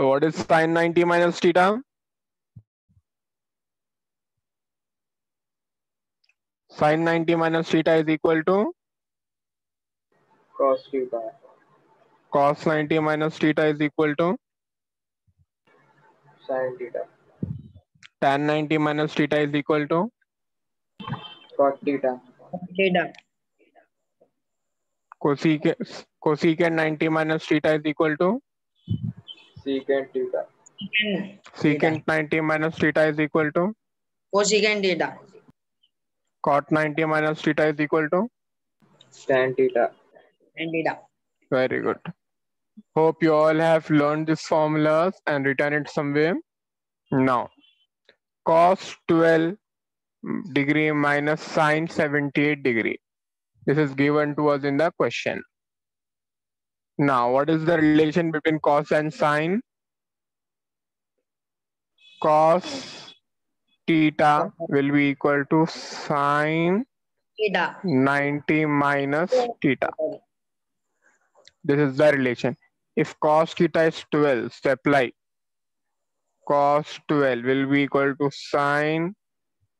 So what is sine 90 minus theta? Sine 90 minus theta is equal to cos theta. cos 90 minus theta is equal to Sin theta. tan 90 minus theta is equal to Cot theta. Theta. cosecant 90 minus theta is equal to Secant theta. secant 90 minus theta is equal to Cosecant theta. cot 90 minus theta is equal to Tan theta. And theta. very good. Hope you all have learned these formulas and written it somewhere. Now cos 12 degree minus sine 78 degree. This is given to us in the question. Now, what is the relation between cos and sine? Cos theta will be equal to sine Theta. 90 minus theta. This is the relation. If cos theta is 12, so apply. Cos 12 will be equal to sine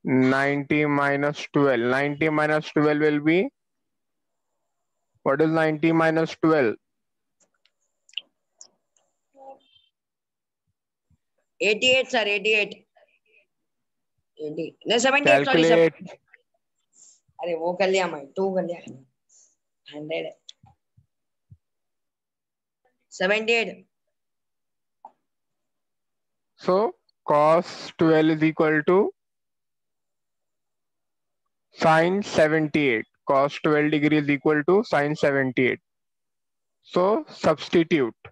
90 minus 12. 90 minus 12 will be, what is 90 minus 12? 88, sir. 88. 80. No, 78. Sorry, sir. Calculate. अरे वो कर लिया मैं 2 कर लिया 100 78. So cos 12 is equal to sine 78. Cos 12 degree is equal to sine 78. So substitute.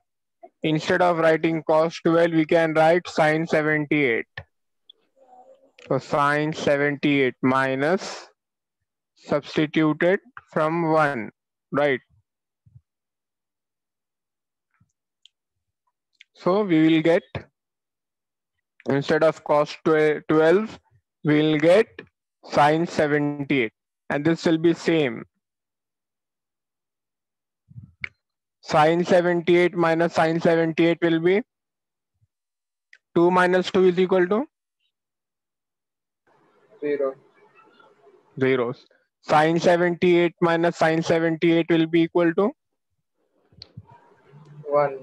Instead of writing cos 12, we can write sine 78. So sine 78 minus substituted from 1, right? So we will get, instead of cos 12, we will get sine 78. And this will be same. Sine 78 minus sine 78 will be 2 minus 2 is equal to 0. zeros. Sine 78 minus sine 78 will be equal to 1.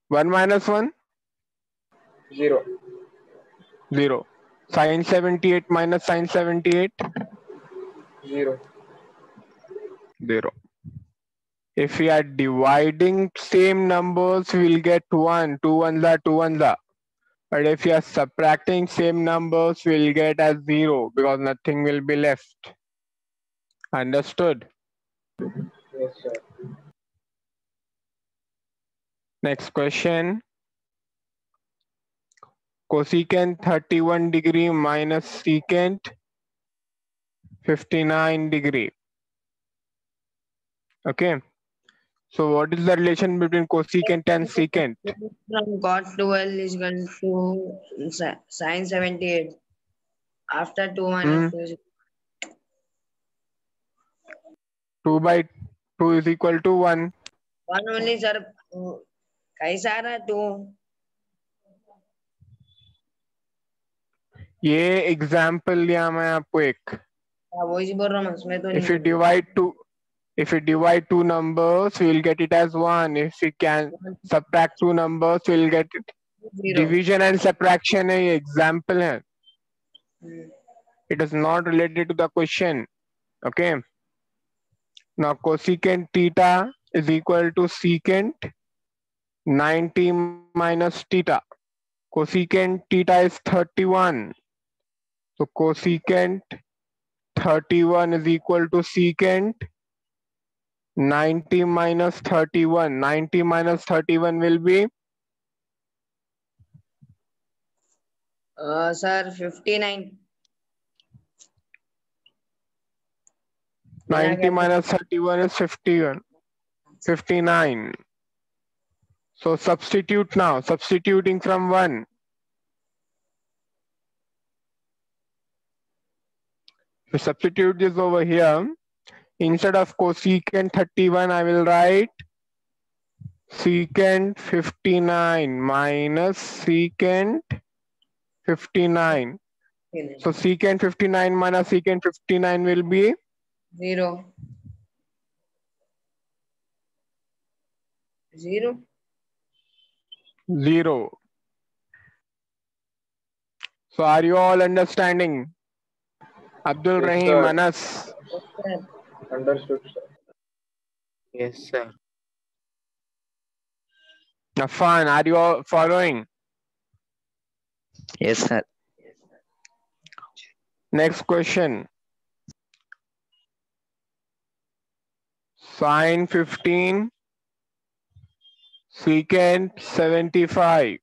1 minus 1, 0. 0. Sine 78 minus sine 78, 0. 0. If we are dividing same numbers, we will get 1. 2 ones are 2 ones are. But if we are subtracting same numbers, we will get as 0 because nothing will be left. Understood? Yes, sir. Next question. Cosecant 31 degree minus secant 59 degree. Okay. So what is the relation between cosecant and secant? From cot 12 is equal to sin 78. After 2 minus 2 is 2 by 2 is equal to 1. 1 only, sir. कैसा रहा 2? ये example लिया मैं आपको एक. वही बोल रहा हूँ उसमें तो If you divide two numbers, we will get it as 1. If we can subtract two numbers, we will get it. 0. Division and subtraction है ये example है. It is not related to the question. Okay. Now cosecant theta is equal to secant 90 minus theta. Cosecant theta is 31. So cosecant 31 is equal to secant 90 minus 31. 90 minus 31 will be Sir, 59. 90 minus 31 is 51. 59. So substitute now. Substituting from 1. So substitute this over here. Instead of cosecant 31, I will write secant 59 minus secant 59. So secant 59 minus secant 59 will be 0. 0. 0. So are you all understanding? Abdul Yes, Rahim, sir. Anas. Yes, sir. Understood, sir. Yes, sir. Afan, are you all following? Yes, sir. Next question. Sine 15, secant 75.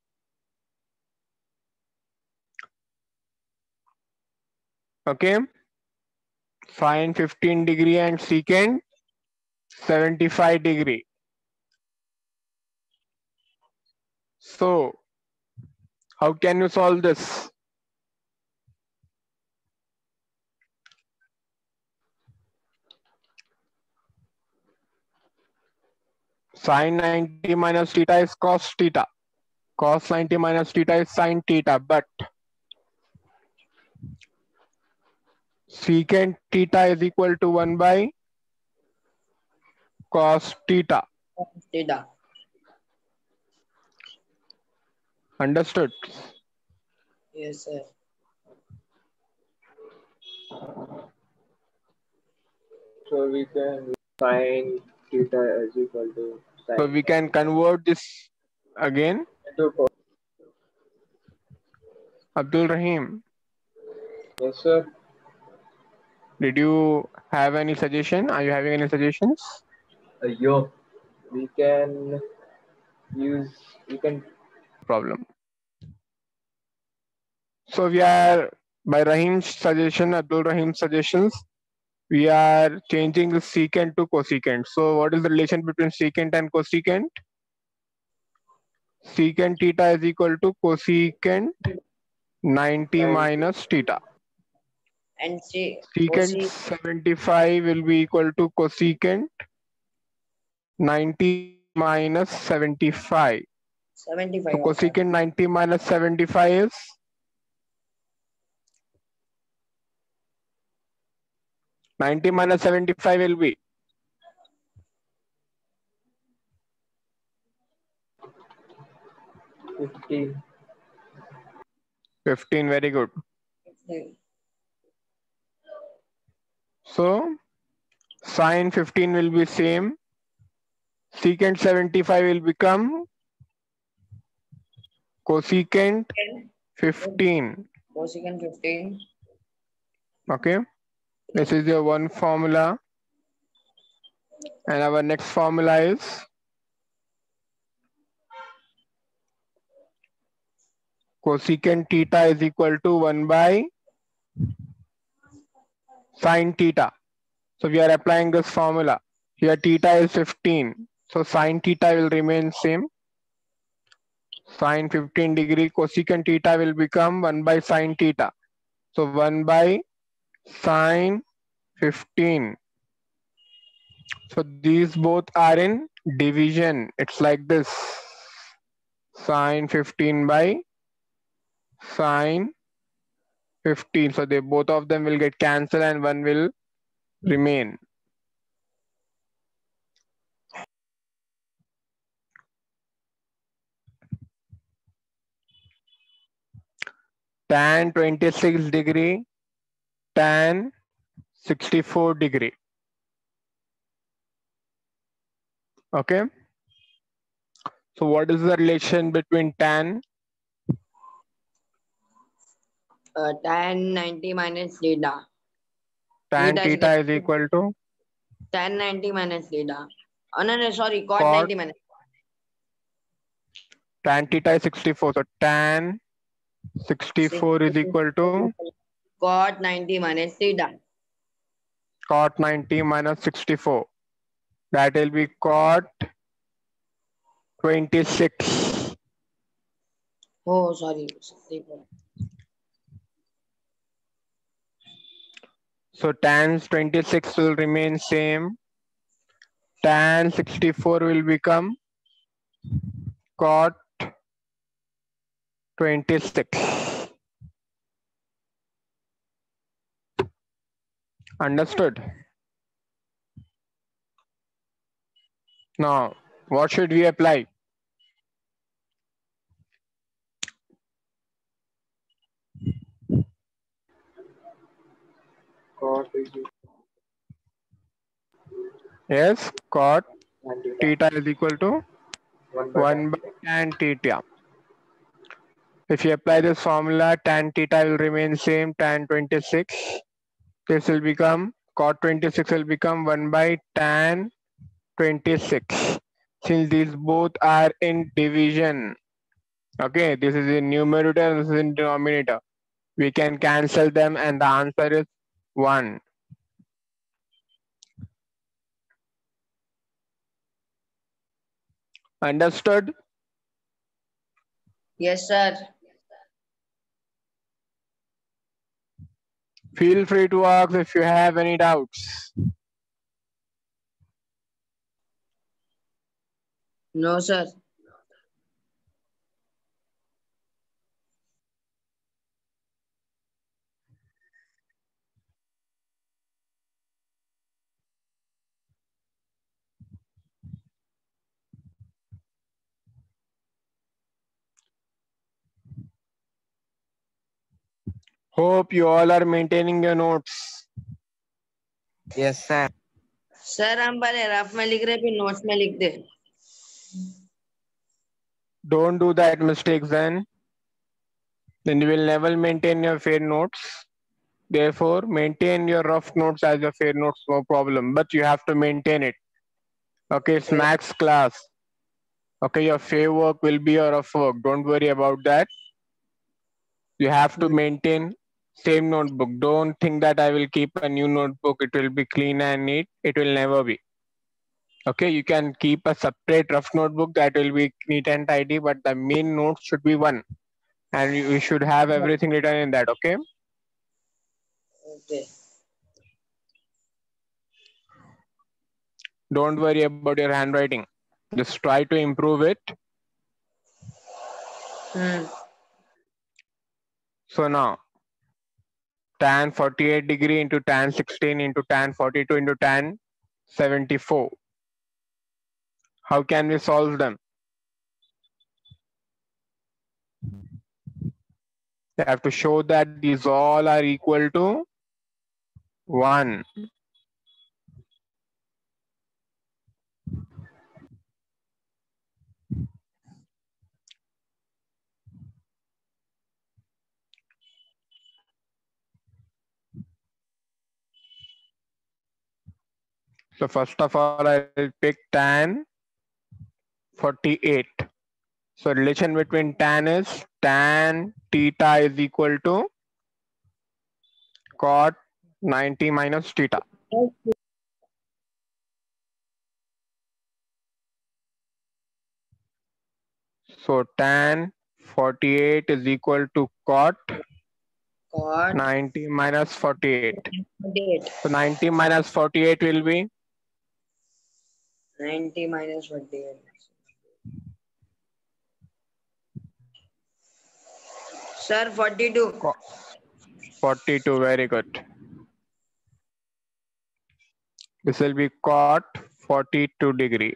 Okay. Sine 15 degree and secant 75 degree. So how can you solve this? Sine 90 minus theta is cos theta. Cos 90 minus theta is sine theta, but secant theta is equal to 1 by cos theta. Theta. Understood? Yes, sir. So we can sine theta is equal to So sine we can convert this again. into cos. Abdul Rahim, Yes, sir. did you have any suggestion? Are you having any suggestions? Yo, we can use, we can, Problem. So we are, by Rahim's suggestion, Abdul Rahim's suggestions, we are changing the secant to cosecant. So what is the relation between secant and cosecant? Secant theta is equal to cosecant 90 minus theta. And Secant 75 will be equal to cosecant 90 minus 75. 75. So cosecant 90 minus 75 is 90 minus 75 will be 15. 15. Very good. Okay. So sine 15 will be same. Secant 75 will become cosecant 15. Cosecant 15. Okay. This is your one formula. And our next formula is cosecant theta is equal to 1 by sine theta. So we are applying this formula. Here theta is 15. So sine theta will remain same. Sine 15 degree cosecant theta will become 1 by sine theta. So 1 by sine 15. So these both are in division. It's like this. Sine 15 by sine 15. So they both of them will get cancelled and one will remain. Tan 26 degree, tan 64 degree. Okay. So what is the relation between tan? Tan 90 minus theta. Tan Theta is theta is equal to tan 90 minus theta. Oh, no, sorry. Cot Cot. 90 minus. tan theta is 64. So tan 64 is equal to Cot 90 minus theta. cot 90 minus 64. That will be cot 26. Oh, sorry. 64. So tan 26 will remain same. Tan 64 will become cot 26. Understood? Now, what should we apply? Cot is Yes, cot and theta. theta is equal to 1 by 1 by tan theta. If you apply this formula, tan theta will remain same, tan 26. This will become, cot 26 will become 1 by tan 26. Since these both are in division, okay, this is in numerator and this is in denominator. We can cancel them and the answer is 1. Understood? Yes, sir. Feel free to ask if you have any doubts. No, sir. Hope you all are maintaining your notes. Yes, sir. Sir हम पहले rough में लिख रहे फिर notes में लिख दे. Don't do that mistakes then. Then you will never maintain your fair notes. Therefore, maintain your rough notes as your fair notes, no problem. But you have to maintain it. Okay, it's max class. Okay, your fair work will be your rough work. Don't worry about that. You have to maintain same notebook. Don't think that I will keep a new notebook. It will be clean and neat. It will never be. Okay, you can keep a separate rough notebook that will be neat and tidy, but the main notes should be one. And you should have everything written in that, okay? Okay. Don't worry about your handwriting. Just try to improve it. So now, tan 48 degree into tan 16 into tan 42 into tan 74. How can we solve them? You have to show that these all are equal to 1. So first of all, I'll pick tan 48. So relation between tan is tan theta is equal to cot 90 minus theta. So tan 48 is equal to cot Cot 90 minus 48. 48. So 90 minus 48 will be 90 minus 48. Sir, 42. 42. Very good. This will be cot 42 degree,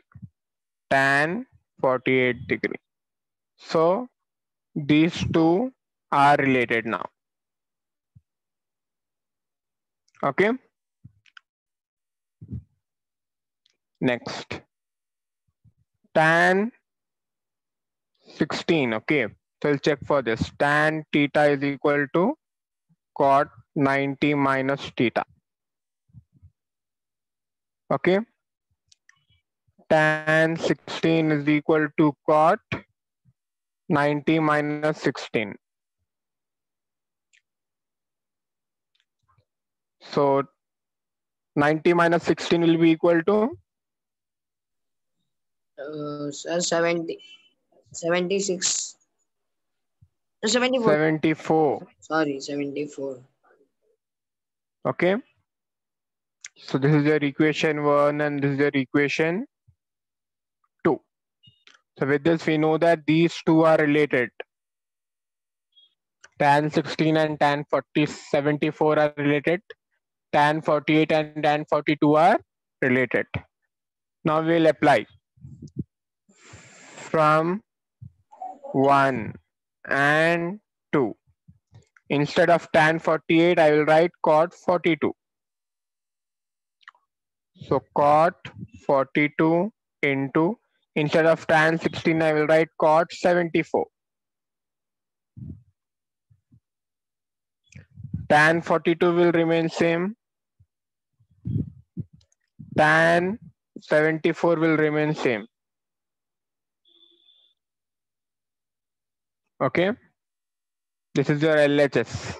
tan 48 degree. So these two are related now. Okay. Next, tan 16. Okay. So we'll check for this. Tan theta is equal to cot 90 minus theta. Okay. Tan 16 is equal to cot 90 minus 16. So 90 minus 16 will be equal to Sir, 70. 76. 74. 74. Sorry, 74. Okay. So this is your equation 1 and this is your equation 2. So with this, we know that these two are related. Tan 16 and tan 74 are related. Tan 48 and tan 42 are related. Now we'll apply from 1 and 2. Instead of tan 48, I will write cot 42. So cot 42 into, instead of tan 16, I will write cot 74. Tan 42 will remain same. Tan 74 will remain same. Okay. This is your LHS.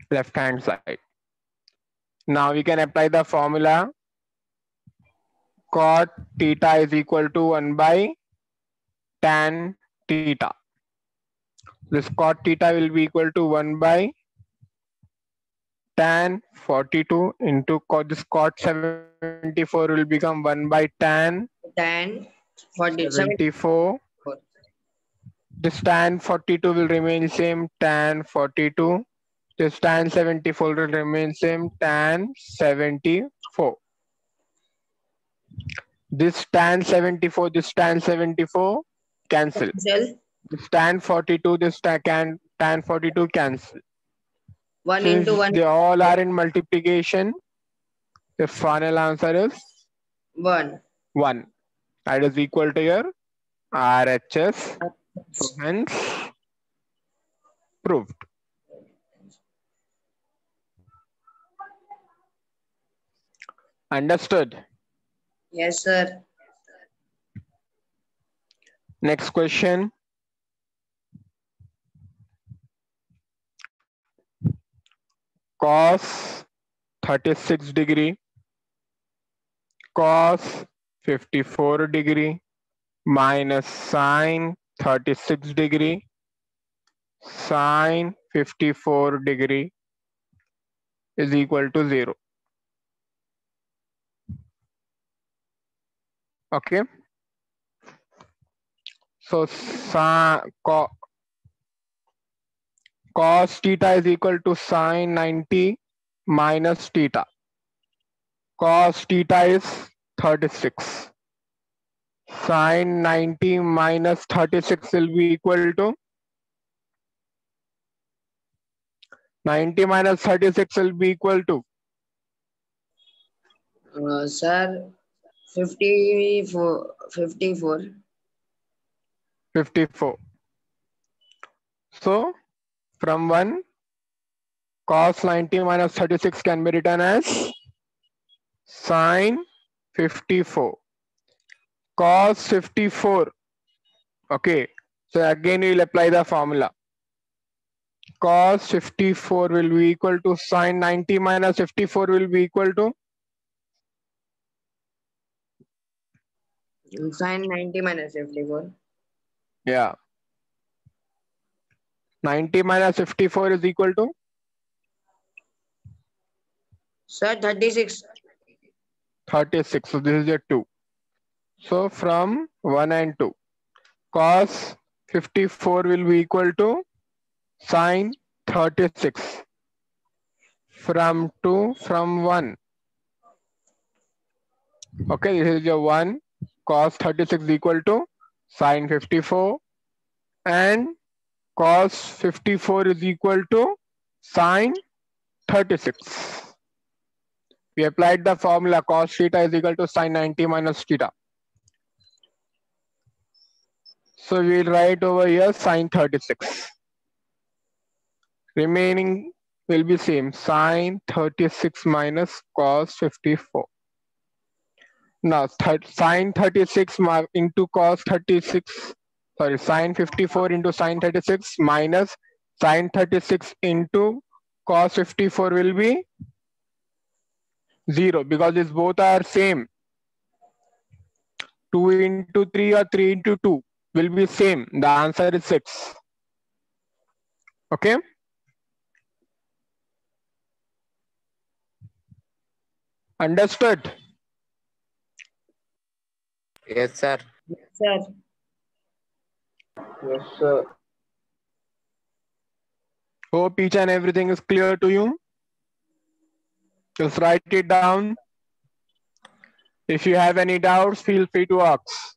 Left hand side. Now we can apply the formula. Cot theta is equal to 1 by tan theta. This cot theta will be equal to 1 by tan 42 into this cot 74 will become 1 by tan Tan 47. 74. This tan 42 will remain same, tan 42. This tan 74 will remain same, tan 74. This tan 74 cancel. Cancel. This tan 42, this tan 42 cancel. 1 Since into 1. they all are in multiplication, the final answer is 1. 1. That is equal to your RHS. So hence proved. Understood? Yes, sir. Next question. Cos 36 degree, cos 54 degree minus sine 36 degree, sine 54 degree is equal to 0. Okay. So cos theta is equal to sine 90 minus theta. Cos theta is 36. Sine 90 minus 36 will be equal to 90 minus 36 will be equal to Sir, 54. 54. So from 1, cos 90 minus 36 can be written as sine 54. Cos 54. Okay. So again we will apply the formula. Cos 54 will be equal to sine 90 minus 54 will be equal to Sine 90 minus 54. yeah. 90 minus 54 is equal to Sir, 36. 36. So this is your 2. So from 1 and 2, cos 54 will be equal to sine 36. From 2, from 1. Okay, this is your 1. Cos 36 is equal to sine 54. And cos 54 is equal to sine 36. We applied the formula cos theta is equal to sine 90 minus theta. So we'll write over here sine 36. Remaining will be same, sine 36 minus cos 54. Now sine 36 into cos 36, sorry, sine 54 into sine 36 minus sine 36 into cos 54 will be 0 because these both are same. 2 into 3 or 3 into 2 will be same. The answer is 6. Okay. Understood? Yes, sir. Sir. Yes, sir. Hope each and everything is clear to you. Just write it down. If you have any doubts, feel free to ask.